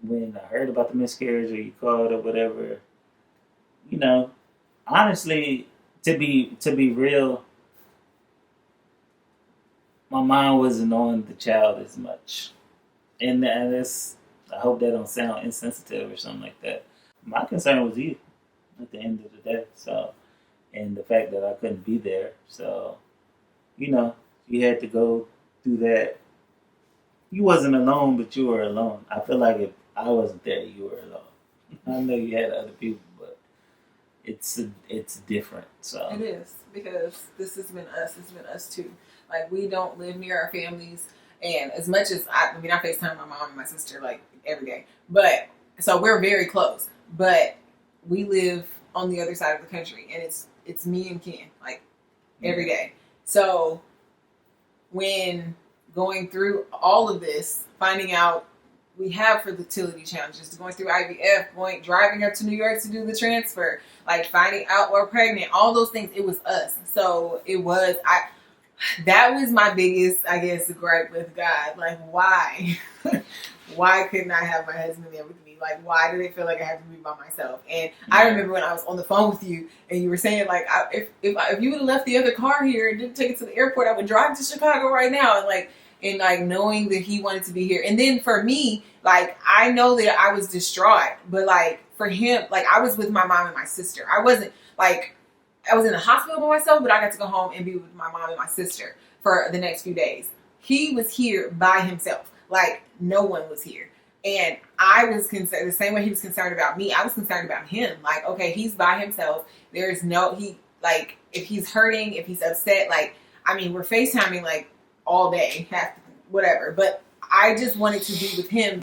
when I heard about the miscarriage or you called or whatever, you know, honestly, to be real, my mind wasn't on the child as much, and it's, I hope that don't sound insensitive or something like that. My concern was you at the end of the day. So, and the fact that I couldn't be there. So, you know, you had to go through that. You wasn't alone, but you were alone. I feel like if I wasn't there, you were alone. I know you had other people, but it's different. So It is because this has been us. It's been us too. Like we don't live near our families, and as much as I mean, I FaceTime my mom and my sister like every day, but so we're very close. But we live on the other side of the country, and it's me and Ken like every yeah, day. So when going through all of this, finding out we have fertility challenges, going through IVF, driving up to New York to do the transfer, like finding out we're pregnant, all those things, it was us. So it was that was my biggest, I guess, gripe with God. Like why? Why couldn't I have my husband there with me? Like, why did it feel like I had to be by myself? And I yeah, remember when I was on the phone with you, and you were saying like, if you would have left the other car here and didn't take it to the airport, I would drive to Chicago right now. And knowing that he wanted to be here, and then for me, like I know that I was distraught, but like for him, like I was with my mom and my sister. I wasn't like I was in the hospital by myself, but I got to go home and be with my mom and my sister for the next few days. He was here by himself. Like no one was here. And I was concerned the same way he was concerned about me. I was concerned about him. Like, okay, he's by himself. There is no he like if he's hurting, if he's upset, like I mean, we're FaceTiming like all day, whatever. But I just wanted to be with him.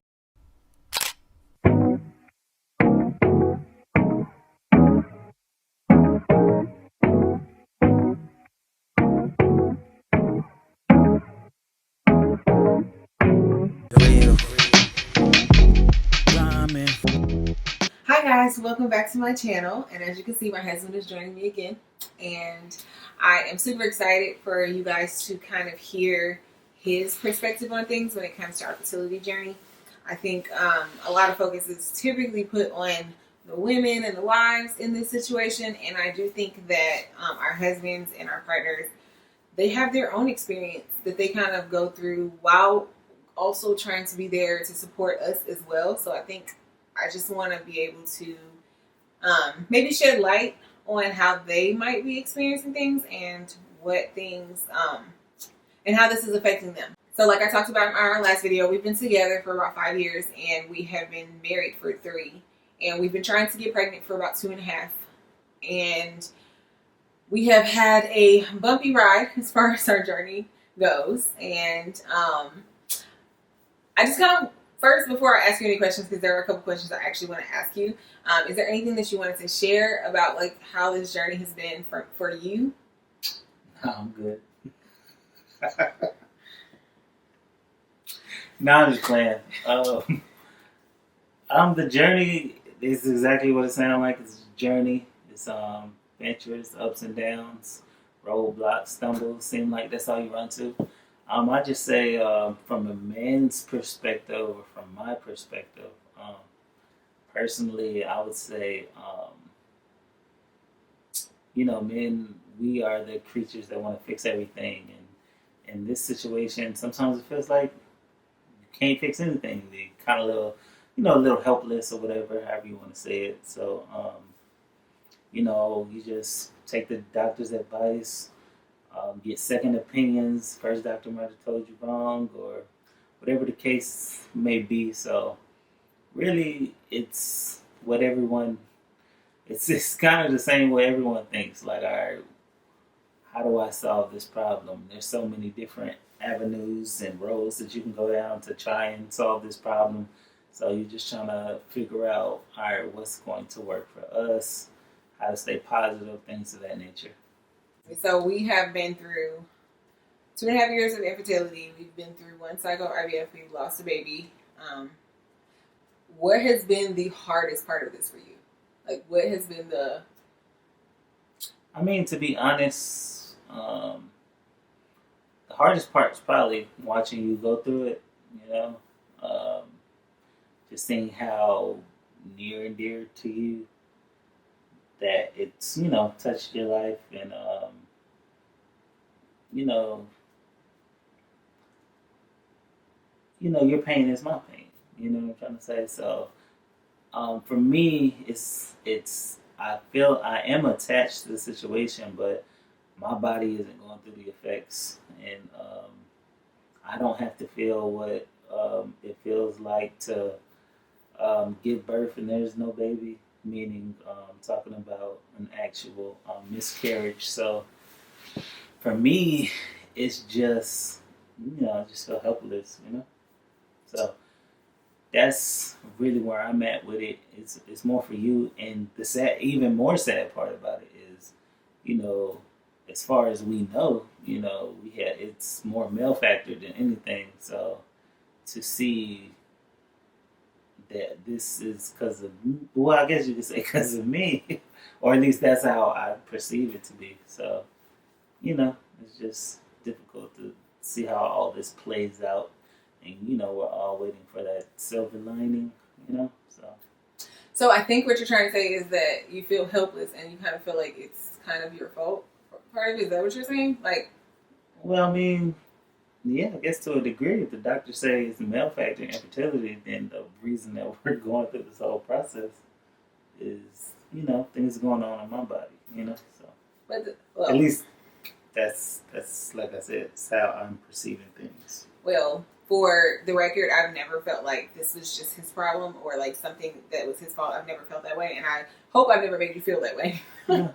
Hi guys, welcome back to my channel. And as you can see, my husband is joining me again. And I am super excited for you guys to kind of hear his perspective on things when it comes to our fertility journey. I think a lot of focus is typically put on the women and the wives in this situation. And I do think that our husbands and our partners, they have their own experience that they kind of go through while also trying to be there to support us as well. So I think I just want to be able to maybe shed light on how they might be experiencing things and what things and how this is affecting them. So like I talked about in our last video, we've been together for about 5 years and we have been married for 3. And we've been trying to get pregnant for about 2.5. And we have had a bumpy ride as far as our journey goes. And I just kind of, first, before I ask you any questions, because there are a couple questions I actually want to ask you, is there anything that you wanted to share about like how this journey has been for you? no, I'm good. Now I'm just playing. The journey is exactly what it sounds like. It's a journey. It's adventures, ups and downs, roadblocks, stumbles. Seem like that's all you run to. I just say from a man's perspective or from my perspective, personally, I would say, men, we are the creatures that want to fix everything, and in this situation, sometimes it feels like you can't fix anything. They kind of little, a little helpless or whatever, however you want to say it. So, you just take the doctor's advice, get second opinions. First doctor might have told you wrong, or whatever the case may be. So, really, it's what everyone. It's kind of the same way everyone thinks. Like, all right, how do I solve this problem? There's so many different avenues and roads that you can go down to try and solve this problem. So you're just trying to figure out, all right, what's going to work for us, how to stay positive, things of that nature. So we have been through 2.5 years of infertility. We've been through 1 cycle of IVF. We've lost a baby. What has been the hardest part of this for you? Like, what has been the... I mean, to be honest, the hardest part is probably watching you go through it, you know. Um, just seeing how near and dear to you that it's touched your life, and you know your pain is my pain. You know what I'm trying to say? So for me, it's I feel I am attached to the situation, but my body isn't going through the effects, and I don't have to feel what it feels like to give birth and there's no baby. Meaning, talking about an actual miscarriage. So for me, it's just I just feel helpless. So that's really where I'm at with it. It's more for you, and the even more sad part about it is, you know, as far as we know, we had it's more male factor than anything. So to see that this is because of, well, I guess you could say because of me, or at least that's how I perceive it to be. So it's just difficult to see how all this plays out, and we're all waiting for that silver lining. So I think what you're trying to say is that you feel helpless and you kind of feel like it's kind of your fault. Part of it, is that what you're saying? Like, well, I mean, yeah, I guess to a degree, if the doctors say it's male factor infertility, then the reason that we're going through this whole process is things going on in my body. So at least that's like I said, it's how I'm perceiving things. Well, for the record, I've never felt like this was just his problem or like something that was his fault. I've never felt that way, and I hope I've never made you feel that way. Yeah.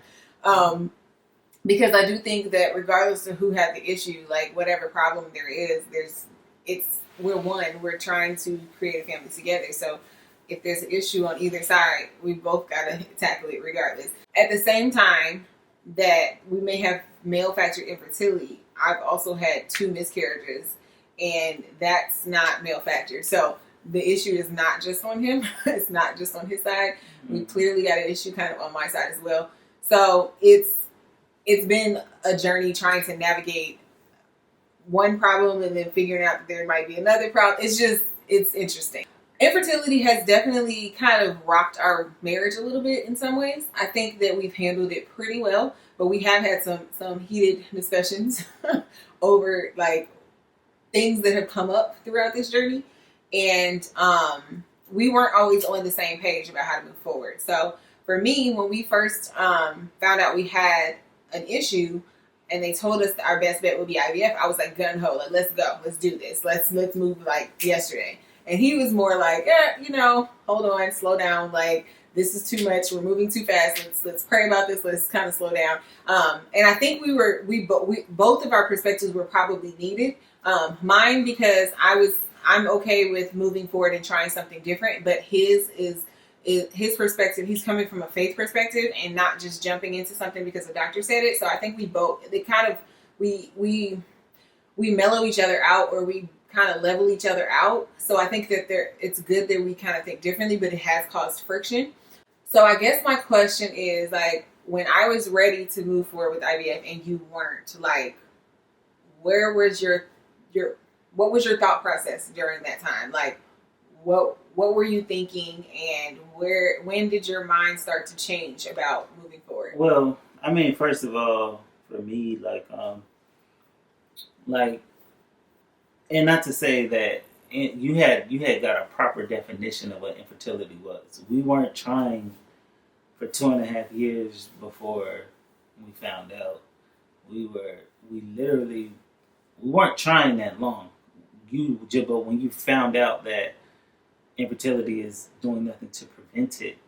Because I do think that regardless of who had the issue, like whatever problem there is, we're one. We're trying to create a family together. So if there's an issue on either side, we both got to tackle it regardless. At the same time that we may have male factor infertility, I've also had 2 miscarriages, and that's not male factor. So the issue is not just on him. It's not just on his side. Mm-hmm. We clearly got an issue kind of on my side as well. So it's been a journey trying to navigate one problem and then figuring out that there might be another problem. It's interesting. Infertility has definitely kind of rocked our marriage a little bit in some ways. I think that we've handled it pretty well, but we have had some heated discussions over like things that have come up throughout this journey. And we weren't always on the same page about how to move forward. So for me, when we first found out we had an issue and they told us that our best bet would be IVF, I was like gun ho, like let's go, let's do this, let's move like yesterday. And he was more like, hold on, slow down, like this is too much, we're moving too fast, let's pray about this, let's kind of slow down. And I think we both of our perspectives were probably needed. Mine because I'm okay with moving forward and trying something different, but his is his perspective. He's coming from a faith perspective and not just jumping into something because the doctor said it. So I think we mellow each other out, or we kind of level each other out. So I think that it's good that we kind of think differently, but it has caused friction. So I guess my question is, like, when I was ready to move forward with IVF and you weren't, like, where was what was your thought process during that time? Like, what were you thinking, and when did your mind start to change about moving forward? Well, I mean, first of all, for me, and not to say that you had got a proper definition of what infertility was. We weren't trying for 2.5 years before we found out. We weren't trying that long. But when you found out that infertility is doing nothing to prevent it,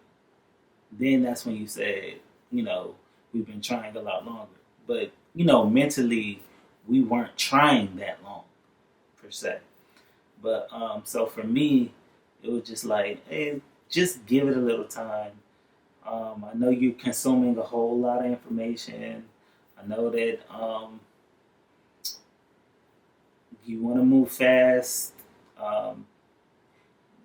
then that's when you said, we've been trying a lot longer. But, mentally, we weren't trying that long, per se. But, so for me, it was just like, hey, just give it a little time. I know you're consuming a whole lot of information. I know that you want to move fast.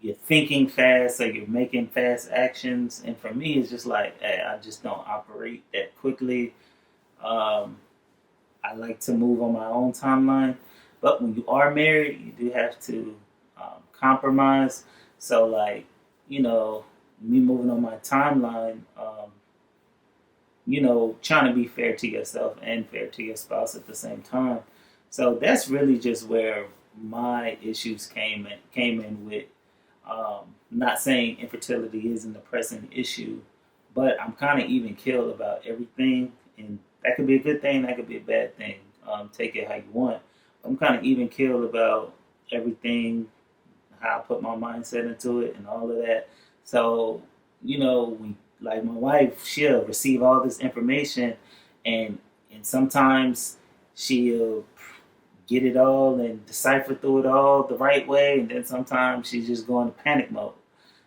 You're thinking fast, so you're making fast actions. And for me, it's just like, hey, I just don't operate that quickly. I like to move on my own timeline. But when you are married, you do have to compromise. So like, you know, me moving on my timeline, trying to be fair to yourself and fair to your spouse at the same time. So that's really just where my issues came in with. Not saying infertility isn't a pressing issue, but I'm kind of even keeled about everything, and that could be a good thing, that could be a bad thing. Take it how you want. I'm kind of even keeled about everything, how I put my mindset into it, and all of that. So, we like my wife, she'll receive all this information, and sometimes she'll get it all and decipher through it all the right way, and then sometimes she's just going to panic mode.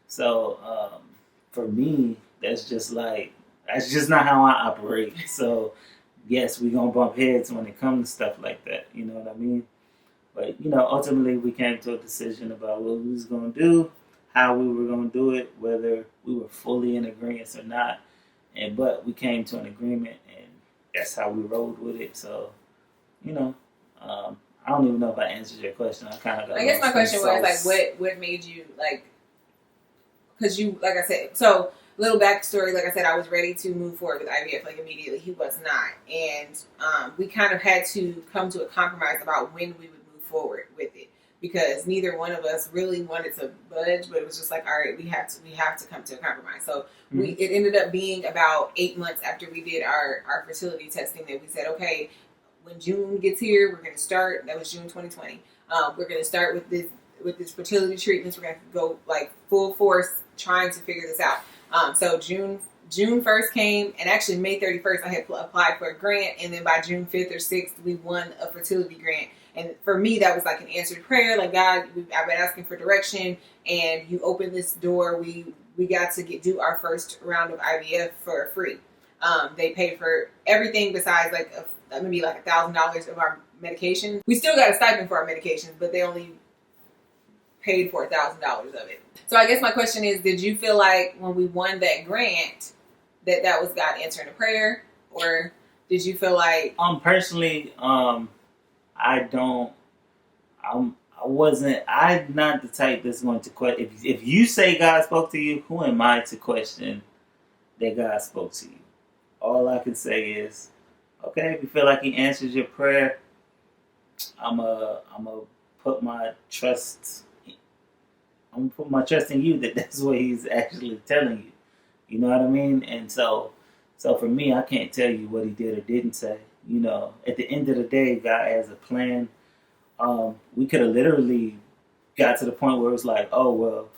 So for me, that's just not how I operate. So yes, we're gonna bump heads when it comes to stuff like that. You know what I mean? But ultimately, we came to a decision about what we was gonna do, how we were gonna do it, whether we were fully in agreement or not. But we came to an agreement, and that's how we rolled with it. So you know, I don't even know if I answered your question. I kind of got. I guess my question was like, what made you like? Because you, like I said, so little backstory. Like I said, I was ready to move forward with IVF like immediately. He was not, and we kind of had to come to a compromise about when we would move forward with it because neither one of us really wanted to budge. But it was just like, all right, we have to come to a compromise. So it ended up being about 8 months after we did our fertility testing that we said, okay, when June gets here, we're going to start. That was June 2020. We're going to start with this fertility treatments. We're going to go like full force trying to figure this out. So June 1st came, and actually May 31st I had applied for a grant, and then by June 5th or 6th we won a fertility grant. And for me, that was like an answered prayer. Like, God, I've been asking for direction, and you opened this door. We got to do our first round of IVF for free. They paid for everything besides like maybe like $1,000 of our medication. We still got a stipend for our medications, but they only paid for $1,000 of it. So I guess my question is, did you feel like when we won that grant that was God answering a prayer, or did you feel like personally, I don't. I'm not the type that's going to question. If you say God spoke to you, who am I to question that God spoke to you? All I can say is, okay, if you feel like He answers your prayer, I'm a put my trust. I'm gonna put my trust in you that that's what He's actually telling you. You know what I mean? And so for me, I can't tell you what He did or didn't say. At the end of the day, God has a plan. We could have literally got to the point where it was like, oh well,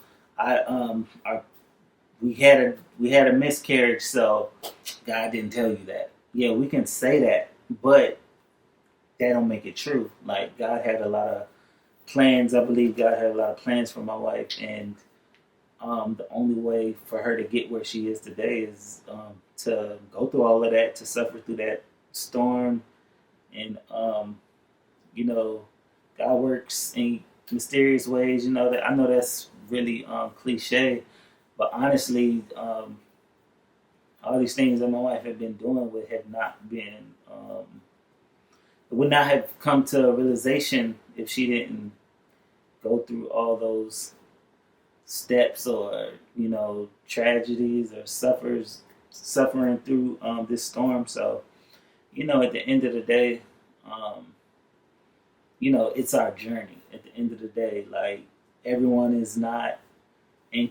we had a miscarriage, so God didn't tell you that. Yeah, we can say that, but that don't make it true. Like God had a lot of plans. I believe God had a lot of plans for my wife, and the only way for her to get where she is today is to go through all of that, to suffer through that storm, and God works in mysterious ways. That I know that's really cliche, but honestly, all these things that my wife had been doing have not been. Would not have come to a realization if she didn't go through all those steps or tragedies or suffering through this storm. So at the end of the day, it's our journey. At the end of the day, like everyone is not in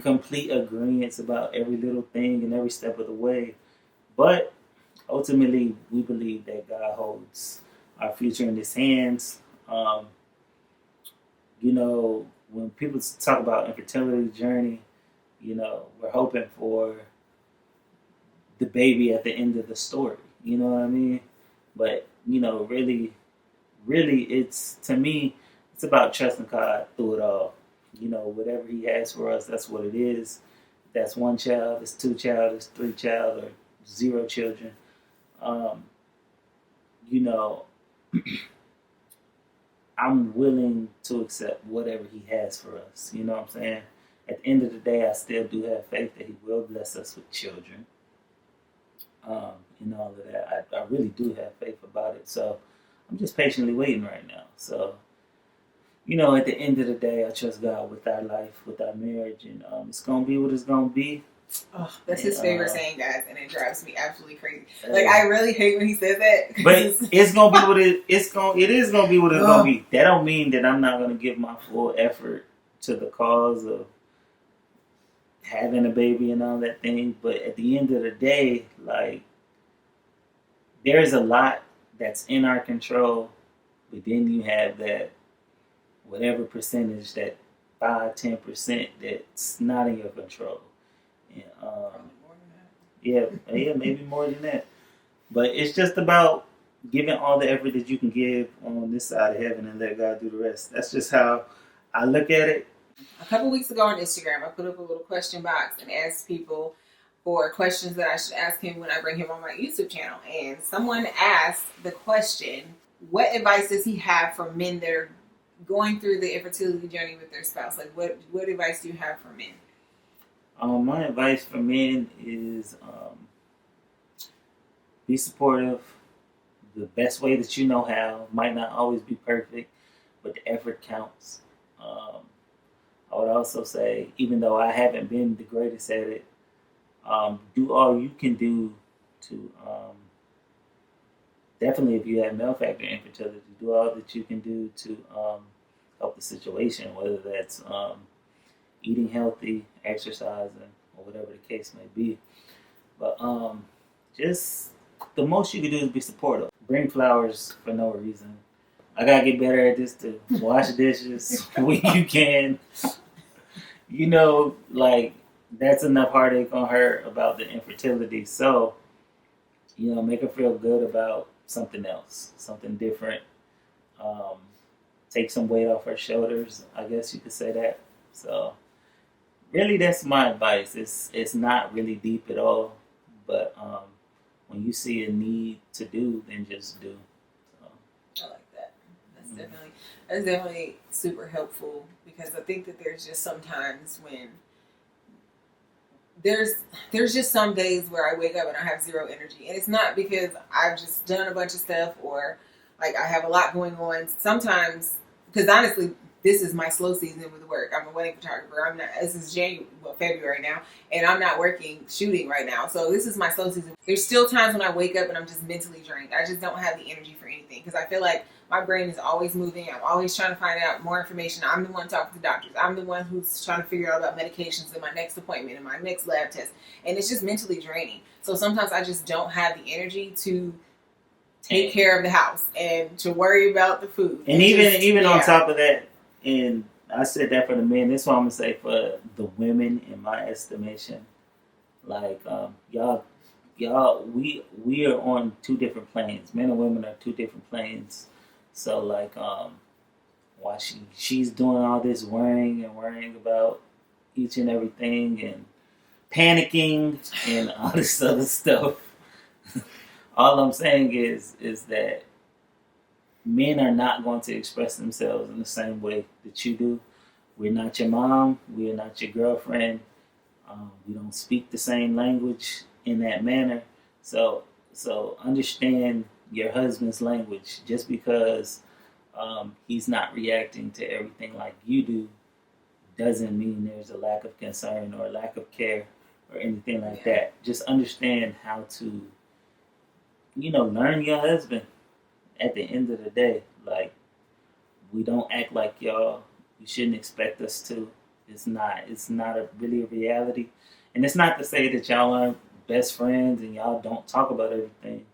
complete agreement about every little thing and every step of the way, but ultimately we believe that God holds our future in His hands. When people talk about infertility journey, we're hoping for the baby at the end of the story. You know what I mean? But really, it's to me, it's about trusting God through it all. Whatever He has for us, that's what it is. That's one child, it's two child, it's three child, or zero children. Um, you know, I'm willing to accept whatever He has for us. You know what I'm saying? At the end of the day, I still do have faith that He will bless us with children. And all of that. I really do have faith about it. So I'm just patiently waiting right now. So at the end of the day, I trust God with our life, with our marriage, and it's gonna be what it's gonna be. Oh, that's his favorite saying, guys, and it drives me absolutely crazy. Uh, Like, I really hate when he says that. But it's gonna be what it is gonna be what it's gonna be. That don't mean that I'm not gonna give my full effort to the cause of having a baby and all that thing. But at the end of the day, like, there's a lot that's in our control, but then you have that whatever percentage, that 5-10% that's not in your control. And, yeah, maybe more than that. But it's just about giving all the effort that you can give on this side of heaven and let God do the rest. That's just how I look at it. A couple weeks ago on Instagram, I put up a little question box and asked people for questions that I should ask him when I bring him on my YouTube channel. And someone asked the question, what advice does he have for men that are going through the infertility journey with their spouse? Like, what advice do you have for men? My advice for men is be supportive the best way that you know how. Might not always be perfect, but the effort counts. I would also say, even though I haven't been the greatest at it, do all you can do to definitely, if you have male factor infertility, do all that you can do to help the situation, whether that's eating healthy, exercising, or whatever the case may be. But just the most you can do is be supportive. Bring flowers for no reason. I gotta get better at this to wash dishes when you can. Like, that's enough heartache on her about the infertility. So, make her feel good about something else, something different. Take some weight off her shoulders, I guess you could say that. So, really, that's my advice. It's not really deep at all, but when you see a need to do, then just do. So. I like that. That's definitely super helpful, because I think that there's just sometimes when there's just some days where I wake up and I have zero energy, and it's not because I've just done a bunch of stuff or like I have a lot going on. Sometimes, because honestly, this is my slow season with work. I'm a wedding photographer. This is February now, and I'm not working shooting right now. So this is my slow season. There's still times when I wake up and I'm just mentally drained. I just don't have the energy for anything, because I feel like my brain is always moving. I'm always trying to find out more information. I'm the one talking to doctors. I'm the one who's trying to figure out about medications and my next appointment and my next lab test. And it's just mentally draining. So sometimes I just don't have the energy to take care of the house and to worry about the food. And even on top of that, and I said that for the men, this is what I'm gonna say for the women, in my estimation. Like, y'all, we are on two different planes. Men and women are two different planes. So, like, while she's doing all this worrying about each and everything and panicking and all this other stuff, all I'm saying is that men are not going to express themselves in the same way that you do. We're not your mom. We're not your girlfriend. We don't speak the same language in that manner. So understand your husband's language. Just because he's not reacting to everything like you do doesn't mean there's a lack of concern or a lack of care or anything like that. Just understand how to, learn your husband. At the end of the day, like, we don't act like y'all. You shouldn't expect us to. It's not really a reality. And it's not to say that y'all aren't best friends and y'all don't talk about everything.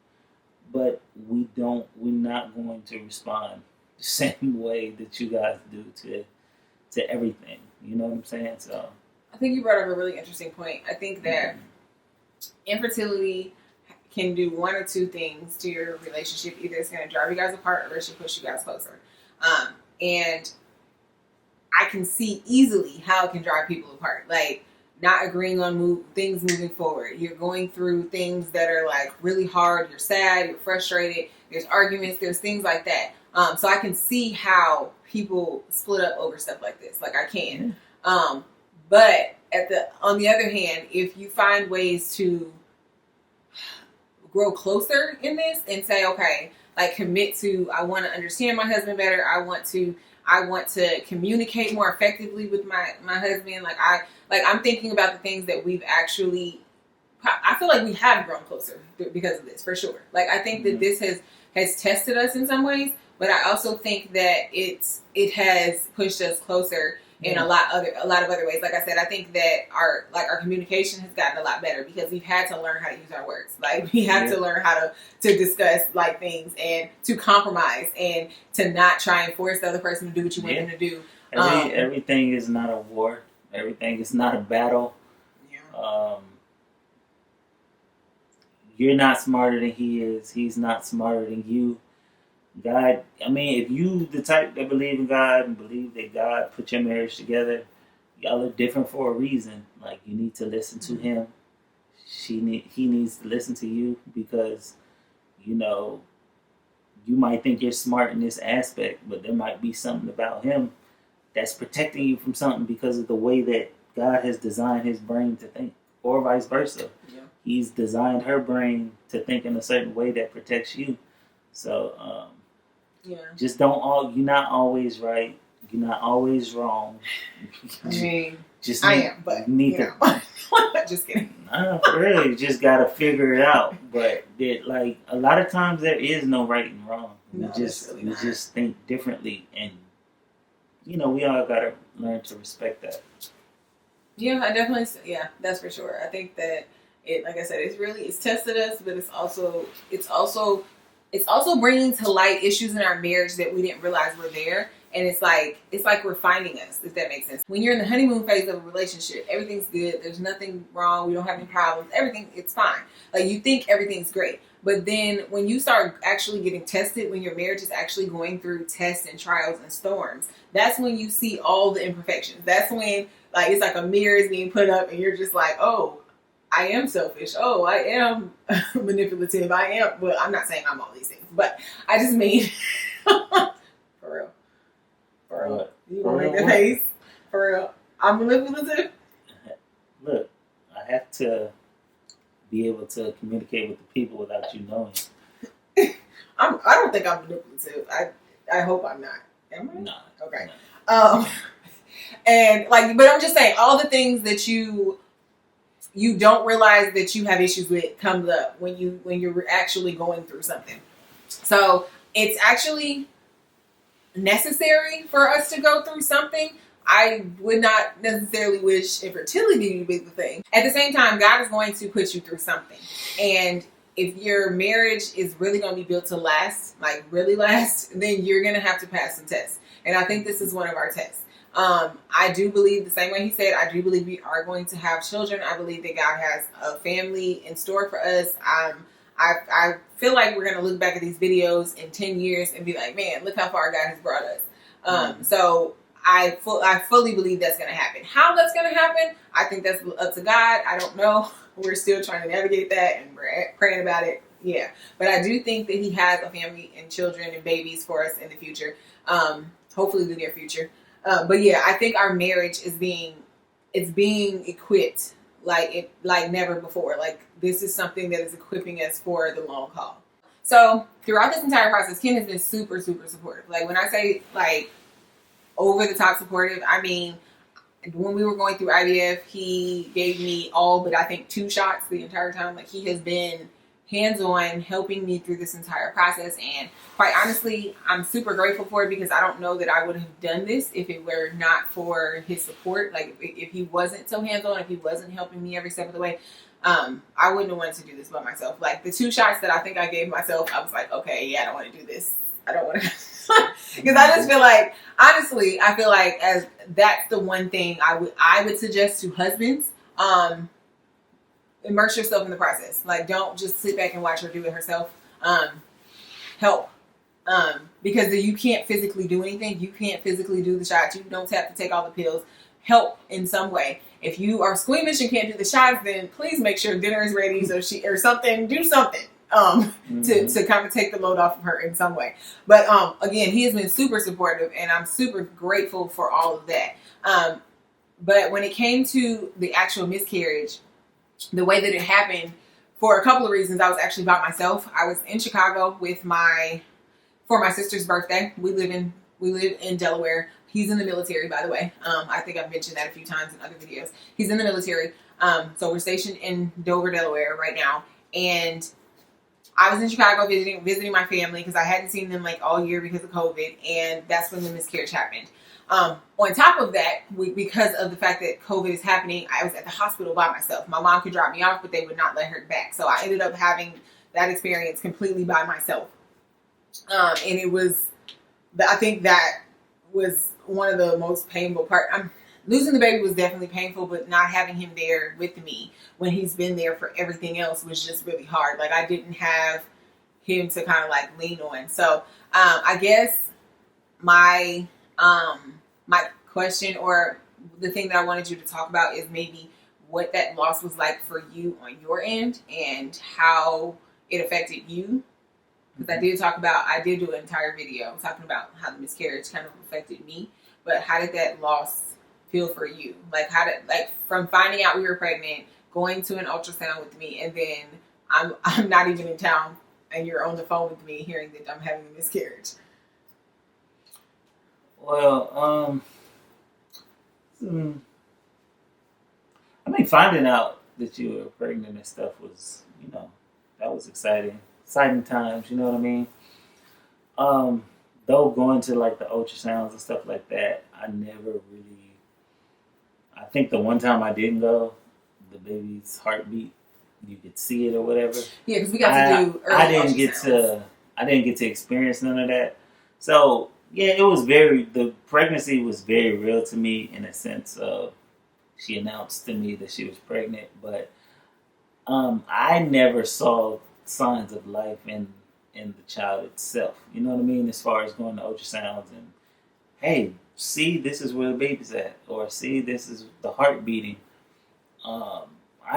But we're not going to respond the same way that you guys do to everything. You know what I'm saying? So I think you brought up a really interesting point. I think that infertility can do one or two things to your relationship. Either it's going to drive you guys apart or it should push you guys closer. And I can see easily how it can drive people apart. Like, not agreeing on things moving forward. You're going through things that are like really hard. You're sad. You're frustrated. There's arguments. There's things like that. So I can see how people split up over stuff like this. Like, I can. But on the other hand, if you find ways to grow closer in this and say, okay, like, commit to, I want to understand my husband better. I I want to communicate more effectively with my husband. I'm thinking about the things that we've actually, I feel like we have grown closer because of this, for sure. Like, I think that this has tested us in some ways, but I also think that it has pushed us closer in a lot of other ways. Like I said, I think that our communication has gotten a lot better because we've had to learn how to use our words. Like, we had to learn how to discuss like things and to compromise and to not try and force the other person to do what you want them to do. Everything is not a war. Everything is not a battle. You're not smarter than he is. He's not smarter than you. God, I mean, if you the type that believe in God and believe that God put your marriage together, y'all are different for a reason. Like, you need to listen to him. He needs to listen to you because, you know, you might think you're smart in this aspect, but there might be something about him that's protecting you from something because of the way that God has designed his brain to think, or vice versa. Yeah. He's designed her brain to think in a certain way that protects you. So, just you're not always right. You're not always wrong. I mean, I am, but need to. Just kidding. Nah, for real, you just gotta figure it out. But like a lot of times there is no right and wrong. We just think differently, and you know, we all gotta learn to respect that. Yeah, I definitely. Yeah, that's for sure. I think that like I said, it's tested us, but it's also bringing to light issues in our marriage that we didn't realize were there. And it's like refining us, if that makes sense. When you're in the honeymoon phase of a relationship, everything's good. There's nothing wrong. We don't have any problems. It's fine. Like, you think everything's great. But then when you start actually getting tested, when your marriage is actually going through tests and trials and storms, that's when you see all the imperfections. That's when, like, it's like a mirror is being put up and you're just like, oh, I am selfish. Oh, I am manipulative. Well, I'm not saying I'm all these things, but I just mean, for real. You want to make the face? For real. I'm manipulative? Look, I have to be able to communicate with the people without you knowing. I don't think I'm manipulative. I hope I'm not. Am I? No. Okay. No. And like, but I'm just saying, all the things that you don't realize that you have issues with comes up when you're actually going through something. So it's actually necessary for us to go through something. I would not necessarily wish infertility to be the thing. At the same time, God is going to put you through something. And if your marriage is really going to be built to last, like really last, then you're going to have to pass some tests. And I think this is one of our tests. I do believe, the same way he said, I do believe we are going to have children. I believe that God has a family in store for us. I feel like we're going to look back at these videos in 10 years and be like, man, look how far God has brought us. So I fully believe that's going to happen. How that's going to happen, I think that's up to God. I don't know. We're still trying to navigate that and we're praying about it. Yeah. But I do think that he has a family and children and babies for us in the future. Hopefully the near future. But yeah, I think our marriage is being equipped like never before. Like, this is something that is equipping us for the long haul. So throughout this entire process, Ken has been super, super supportive. Like, when I say like over the top supportive, I mean, when we were going through IVF, he gave me all but I think 2 shots the entire time. Like, he has been hands-on helping me through this entire process, and quite honestly, I'm super grateful for it because I don't know that I would have done this if it were not for his support. Like, if he wasn't so hands-on, if he wasn't helping me every step of the way, I wouldn't have wanted to do this by myself. Like, the 2 shots that I think I gave myself, I was like, okay, yeah, I don't want to do this. I don't want to, because I just feel like, honestly, I feel like as that's the one thing I would suggest to husbands. Immerse yourself in the process. Like, don't just sit back and watch her do it herself. Help. Because you can't physically do anything. You can't physically do the shots. You don't have to take all the pills. Help in some way. If you are squeamish and can't do the shots, then please make sure dinner is ready or something. Do something to kind of take the load off of her in some way. But again, he has been super supportive, and I'm super grateful for all of that. But when it came to the actual miscarriage, the way that it happened, for a couple of reasons, I was actually by myself. I was in Chicago for my sister's birthday. We live in We live in Delaware. He's in the military, by the way. I think I've mentioned that a few times in other videos. He's in the military. So we're stationed in Dover, Delaware right now. And I was in Chicago visiting my family because I hadn't seen them like all year because of COVID. And that's when the miscarriage happened. On top of that, because of the fact that COVID is happening, I was at the hospital by myself. My mom could drop me off, but they would not let her back. So I ended up having that experience completely by myself. And it was, I think that was one of the most painful parts. Losing the baby was definitely painful, but not having him there with me when he's been there for everything else was just really hard. Like I didn't have him to kind of like lean on. So I guess my my question, or the thing that I wanted you to talk about, is maybe what that loss was like for you on your end and how it affected you. Because I did do an entire video talking about how the miscarriage kind of affected me, but how did that loss feel for you? Like from finding out we were pregnant, going to an ultrasound with me, and then I'm not even in town and you're on the phone with me hearing that I'm having a miscarriage. Well, I mean, finding out that you were pregnant and stuff was, that was exciting times. You know what I mean? Though going to like the ultrasounds and stuff like that, I never really. I think the one time I didn't go, the baby's heartbeat, you could see it or whatever. Yeah, because we got to do early ultrasounds. I didn't get to experience none of that. So yeah, the pregnancy was very real to me in a sense of she announced to me that she was pregnant, but I never saw signs of life in the child itself. You know what I mean? As far as going to ultrasounds and, hey, see, this is where the baby's at, or see, this is the heart beating. I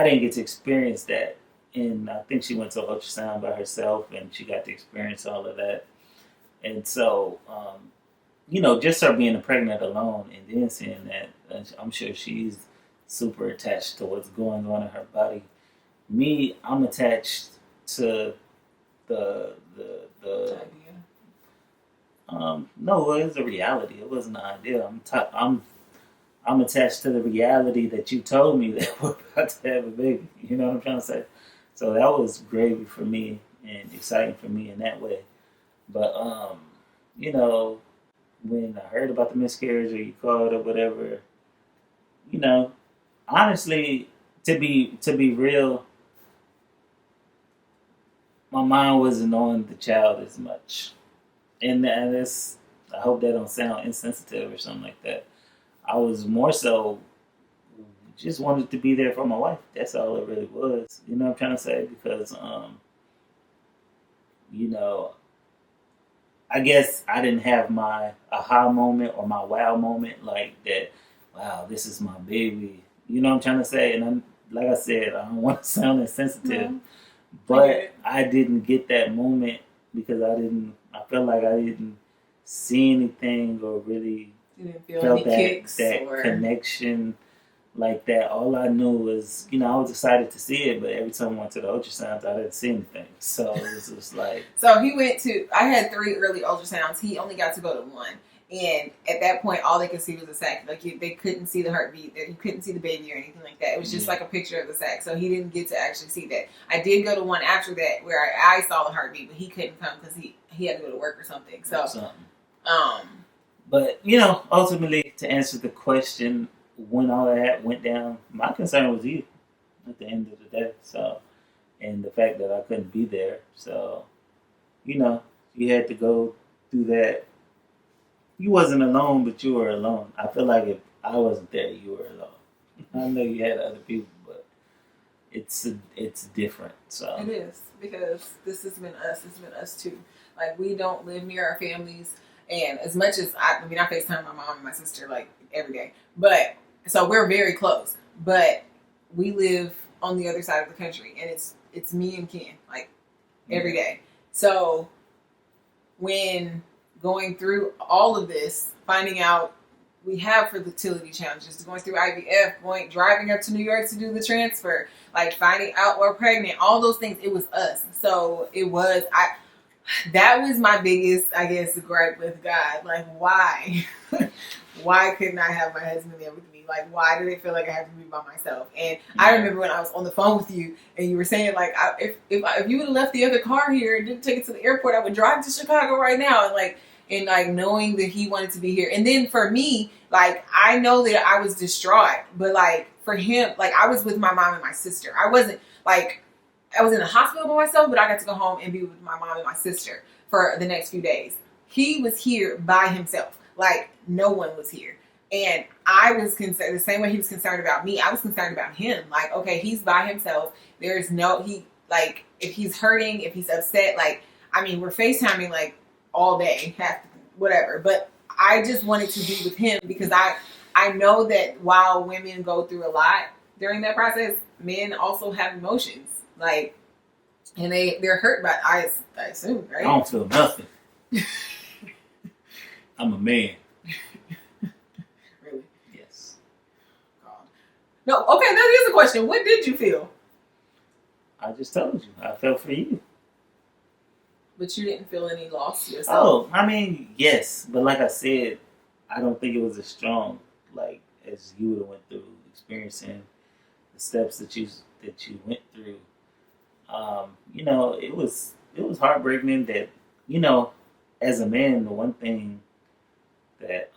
didn't get to experience that, and I think she went to ultrasound by herself, and she got to experience all of that. And so, just her being pregnant alone, and then seeing that, I'm sure she's super attached to what's going on in her body. Me, I'm attached to the idea. No, it was a reality. It wasn't an idea. I'm attached to the reality that you told me that we're about to have a baby. You know what I'm trying to say? So that was gravy for me and exciting for me in that way. But when I heard about the miscarriage or you called or whatever, honestly, to be real, my mind wasn't on the child as much. And that's, I hope that don't sound insensitive or something like that. I was more so just wanted to be there for my wife. That's all it really was. You know what I'm trying to say? Because, I guess I didn't have my aha moment or my wow moment like that. Wow, this is my baby. You know what I'm trying to say? And like I said, I don't want to sound insensitive, but I didn't get that moment because I felt like I didn't see anything or really felt that connection like that. All I knew was, I was excited to see it, but every time I went to the ultrasounds, I didn't see anything. So it was just like... So I had 3 early ultrasounds. He only got to go to 1. And at that point, all they could see was the sac. Like, they couldn't see the heartbeat. You couldn't see the baby or anything like that. It was just like a picture of the sac. So he didn't get to actually see that. I did go to one after that where I saw the heartbeat, but he couldn't come because he had to go to work or something. So, But, ultimately, to answer the question, when all that went down, my concern was you at the end of the day. So, and the fact that I couldn't be there. So, you had to go through that. You wasn't alone, but you were alone. I feel like if I wasn't there, you were alone. I know you had other people, but it's different. So it is, because this has been us. It's been us too. Like, we don't live near our families, and as much as I FaceTime my mom and my sister like every day, but so we're very close. But we live on the other side of the country, and it's me and Ken like every day. So when going through all of this, finding out we have fertility challenges, going through IVF, driving up to New York to do the transfer, like finding out we're pregnant, all those things, it was us. So it was, that was my biggest, I guess, gripe with God. Like, why? Why couldn't I have my husband there with me? Like, why did it feel like I have to be by myself? And I remember when I was on the phone with you and you were saying, like, if you would have left the other car here and didn't take it to the airport, I would drive to Chicago right now. And knowing that he wanted to be here. And then for me, like, I know that I was distraught, but like for him, like, I was with my mom and my sister. I wasn't like, I was in the hospital by myself, but I got to go home and be with my mom and my sister for the next few days. He was here by himself. Like, no one was here. And I was concerned the same way he was concerned about me. I was concerned about him. Like, okay, he's by himself. There's no, like, if he's hurting, if he's upset, like, I mean, we're FaceTiming like all day, whatever. But I just wanted to be with him because I know that while women go through a lot during that process, men also have emotions. Like, and they're hurt by, I assume, right? I don't feel nothing. I'm a man. Really? Yes. God. No, okay, that is a question. What did you feel? I just told you. I felt for you. But you didn't feel any loss yourself? Oh, I mean, yes. But like I said, I don't think it was as strong, like, as you would have went through experiencing the steps that you went through. You know, it was heartbreaking that, you know, as a man, the one thing that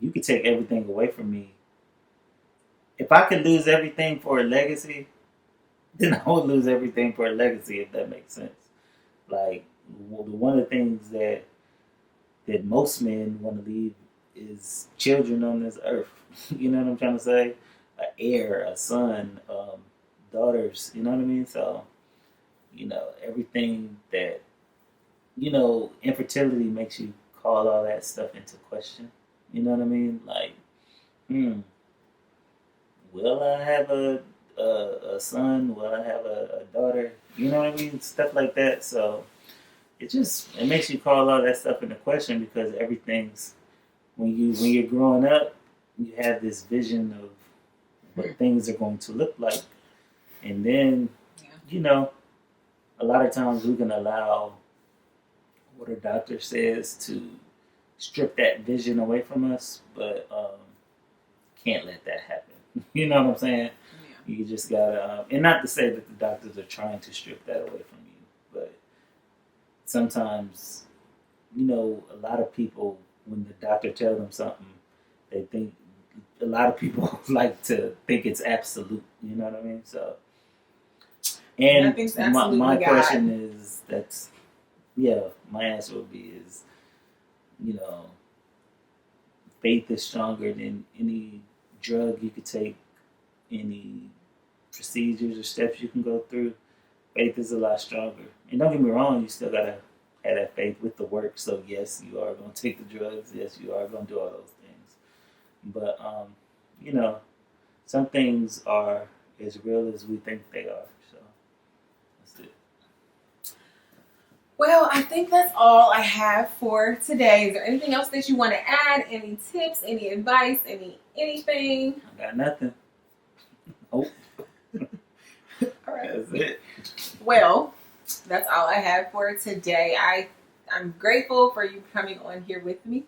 you could take everything away from me. If I could lose everything for a legacy, then I would lose everything for a legacy, if that makes sense. Like, one of the things that most men want to leave is children on this earth. You know what I'm trying to say? An heir, a son, daughters. You know what I mean? So, you know, everything that, you know, infertility makes you call all that stuff into question. You know what I mean? Like, will I have a son? Will I have a daughter? You know what I mean? Stuff like that. So it makes you call all that stuff into question because everything's when you're growing up, you have this vision of what things are going to look like, and then you know, a lot of times we can allow what a doctor says to strip that vision away from us, but can't let that happen. You know what I'm saying? Yeah. You just gotta, and not to say that the doctors are trying to strip that away from you, but sometimes, you know, a lot of people, when the doctor tells them something, they think, a lot of people like to think it's absolute. You know what I mean? So, and my question is, my answer would be is, you know, faith is stronger than any drug you could take, any procedures or steps you can go through. Faith is a lot stronger. And don't get me wrong, you still gotta have that faith with the work. So yes, you are gonna take the drugs. Yes, you are gonna do all those things. But you know, some things are as real as we think they are. So that's it. Well, I think that's all I have for today. Is there anything else that you want to add? Any tips? Any advice? Anything? I got nothing. Oh. All right. That's it. Well, that's all I have for today. I'm grateful for you coming on here with me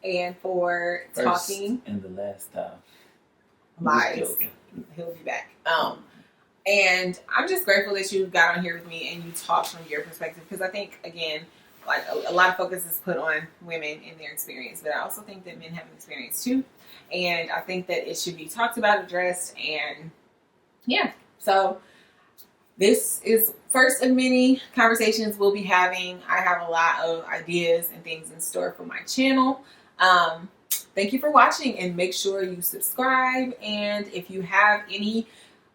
and for talking. And the last time. Lies. He'll be back. And I'm just grateful that you got on here with me and you talked from your perspective because I think, again, like a lot of focus is put on women and their experience, but I also think that men have an experience too. And I think that it should be talked about, addressed, and yeah. So this is first of many conversations we'll be having. I have a lot of ideas and things in store for my channel. Thank you for watching and make sure you subscribe. And if you have any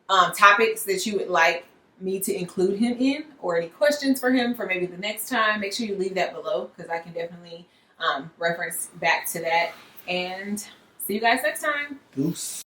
topics that you would like me to include him in or any questions for him for maybe the next time, make sure you leave that below because I can definitely reference back to that. And see you guys next time. Goose.